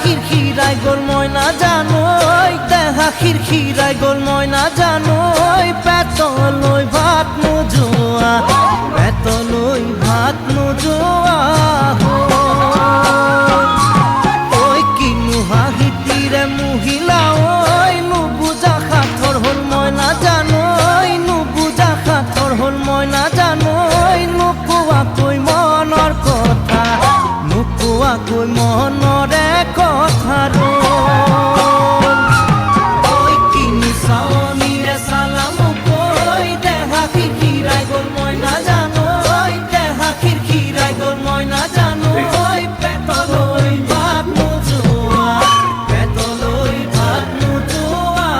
খিরখিরাই গোল ময়না জানোই দেহা খিরখিরাই গোল ময়না জানোই পেতলই ভাত নোজোয়া পেতলই ভাত নোজোয়া ওই কিনু হাহিতিরে মহিলা ওই নুবুজা খাথর হল ময়না জানোই নুবুজা খাথর হল ময়না জানোই নুকুয়া কই মনৰ কথা নুকুয়া কই মনৰে কথা ওই কিনু চাৱনীৰে চালাম কই দেহা খিৰখিৰাই গ'ল ময়না জানোই দেহা খিৰখিৰাই গ'ল ময়না জানোই পেটলৈ ভাত নোজোৱা পেটলৈ ভাত নোজোৱা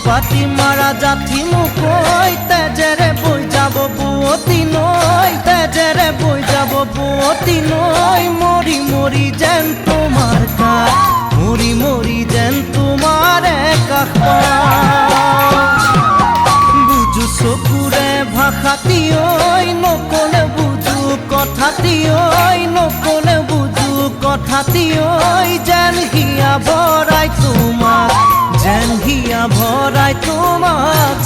পাতি মারা জাথি মুকই তেজেরে বই যাব বুয়তি নই তেজেরে বই যাব বুয়তি নই মরি মরি যেন তোমার কাজ মরি মরি যেন তোমার একাশ বুঝু চকুরে ভাষাতি ঐ নকলে বুঝু কথাতি ঐ নকলে বুঝু কথাতি ঐ যেন হিয়া ভৰাই তোমাক যেন হিয়া ভৰাই তোমাক